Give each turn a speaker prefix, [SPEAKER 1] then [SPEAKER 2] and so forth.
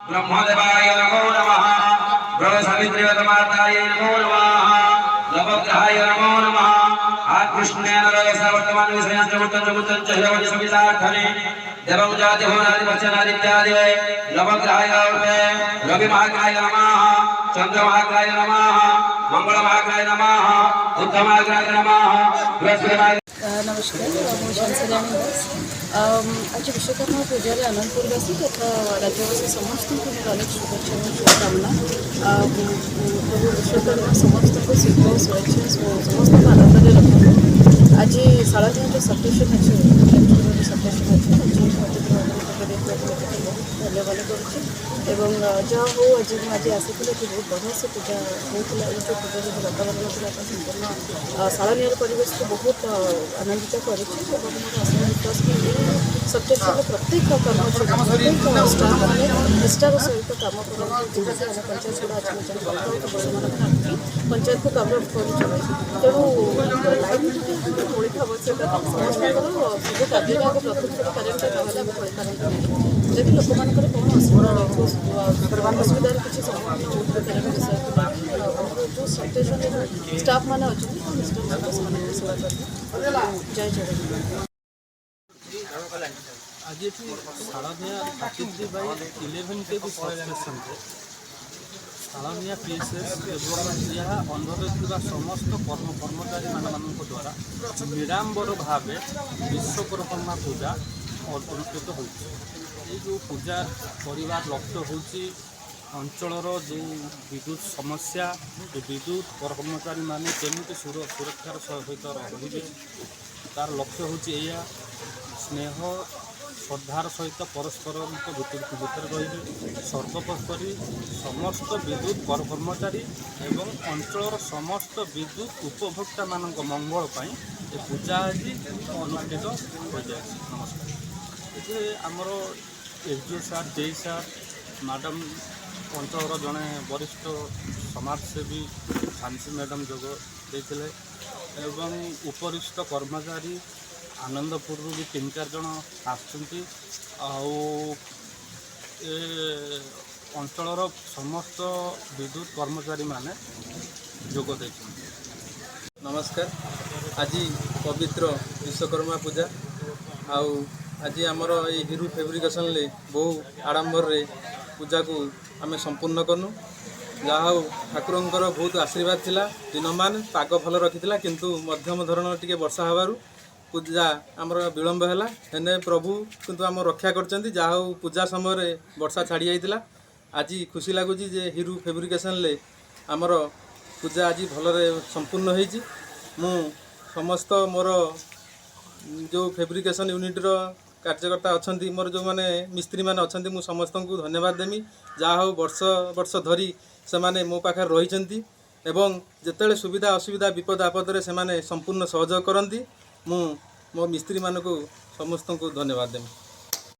[SPEAKER 1] ब्रह्मदेवाय नमो नमः बृहस्पतिर्वतमाताय नमो नमः नवग्रहाय नमो नमः आकृष्णेन रजसा वर्तमान विषयान् चमुत्तन् च हिरवति सवितार्थने देवं जाति होनादि वचनादित्यादि नवग्रहाय रवि महाग्रहाय नमः चंद्र महाग्रहाय नमः मंगल महाग्रहाय नमः बुध महाग्रहाय नमः बृहस्पति।
[SPEAKER 2] नमस्कार ମୁଁ ଶାନ୍ତିରାଣୀ ଦାସ। ଆଜି ବିଶ୍ୱକର୍ମା ପୂଜାରେ ଆନନ୍ଦପୁରବାସୀ ତଥା ରାଜ୍ୟବାସୀ ସମସ୍ତଙ୍କୁ ମୋର ଅନେକ ଶୁଭେଚ୍ଛା ଏବଂ ଶୁଭକାମନା। ପ୍ରଭୁ ବିଶ୍ୱକର୍ମା ସମସ୍ତଙ୍କୁ ଶୀଘ୍ର ସୁରକ୍ଷା ସମସ୍ତଙ୍କୁ ଆନନ୍ଦରେ ରଖନ୍ତୁ। ଆଜି ଶାଳନିଆର ସପ୍ତଶୀ ଅଛି ସପ୍ତଶୀ ଅଛି ଆଜି ମୋତେ ଧନ୍ୟବାଦ କରୁଛି ଏବଂ ଯାହା ହଉ ଆଜି ମୁଁ ଆଜି ଆସିଥିଲି କି ବହୁତ ବଢ଼ିଆ ସେ ପୂଜା ହେଉଥିଲା। ଏଇ ଯେଉଁ ପୂଜା ଯଦି ବାତାବରଣ ଥିଲା ତ ସମ୍ପୂର୍ଣ୍ଣ ଶାଳନିଆର ପରିବେଶକୁ ବହୁତ ଆନନ୍ଦିତ କରିଛି ଏବଂ ମୋର ଆଶା ବିଶ୍ୱାସ କି ସପ୍ତଶୀର ପ୍ରତ୍ୟେକ କର୍ମଚାରୀ ପ୍ରତ୍ୟେକ ଷ୍ଟାଫ୍ ମାନେ ନିଷ୍ଠାର ସହିତ କାମ କରନ୍ତି। ଯେମିତି ଆମେ ପଞ୍ଚାୟତ ଗୁଡ଼ା ଅଛି ନିଜର ବର୍ତ୍ତମାନ ଆଣିକି ପଞ୍ଚାୟତକୁ କାମ କରୁଛନ୍ତି। ତେଣୁ ଲାଇନ୍ ଯଦି ମୌଳିକ ଆବଶ୍ୟକତା ସମସ୍ତଙ୍କର ସବୁ କାର୍ଯ୍ୟରେ ଆଗ ପ୍ରଥମ ଥର କରେଣ୍ଟ ନହେଲେ ଆମେ କରିପାରନ୍ତି ନାହିଁ। ଯଦି ଲୋକମାନଙ୍କର କ'ଣ ଅସୁବିଧା ଅସୁବିଧାର କିଛି ସମ୍ମୁଖୀନ ହେଉଥିବା କରେଣ୍ଟ ବିଷୟକୁ ନେଇକି ଆମର ଯେଉଁ ସପ୍ତଶୀର ଷ୍ଟାଫ୍ ମାନେ ଅଛନ୍ତି ନିଷ୍ଠାର ସହିତ ସେମାନଙ୍କୁ ସେବା କରିବେ। ଜୟ ଜଗନ୍ନାଥ।
[SPEAKER 3] आज ये शालानिया 33/11 के भी सबस्टेशन शालानिया पीएसएस एवं यह अंधरे समस्त कर्मचारी मानक द्वारा निरांबर भाव विश्वकर्मा पूजा अनुष्ठित हो पूजा परिवार लक्ष्य हूँ अंचलर जो विद्युत समस्या विद्युत कर्मचारी माने केमिति सुरक्षार सहित रही तार लक्ष्य हूँ या स्नेह श्रद्धार सहित परस्पर भितर रही सर्वोपरि समस्त विद्युत कर्मचारी एवं अंचलर समस्त विद्युत उपभोक्ता मानक मंगल पाई ए पूजा आज अनुष्ठित हो जाए। नमस्कार। ये आमर एसडीओ सार जे सार मैडम अंचलर जड़े वरिष्ठ समाजसेवी झांसी मैडम जोग देते एवं उपरिष्ठ कर्मचारी आनंदपुर भी 3-4 जन आसुँच अंचलर समस्त विद्युत कर्मचारी माने जोग दे।
[SPEAKER 4] नमस्कार। आज पवित्र विश्वकर्मा पूजा आज आमर ये हिरू फैब्रिकेशन ले बहु आडंबर रे पूजा को आम संपूर्ण करूँ। जहा ठाकुरंकर बहुत आशीर्वाद थिला दिन मान पाग भल रखी किंतु मध्यम धरण टिके वर्षा हबारु पूजा आमर विलंब है हेने प्रभु किंतु आम रक्षा करचंती। जहा पूजा समय वर्षा छाड़ी जाइतिला। आज खुशी लगुच जे हिरू फैब्रिकेशन ले आमर पूजा आज भलरे संपूर्ण होईची। मु समस्त मोर जो फैब्रिकेशन यूनिट रो कार्यकर्ता अच्छा मोर जो मैंने मिस्त्री मैंने अच्छा मु समस्त को धन्यवाद देमी। जहा वर्ष वर्ष धरी से माने मो पाखे रही एवं जिते सुविधा असुविधा विपद आपद से माने संपूर्ण सहयोग करती। मो मिस्त्री मानक समस्त को धन्यवाद देमी।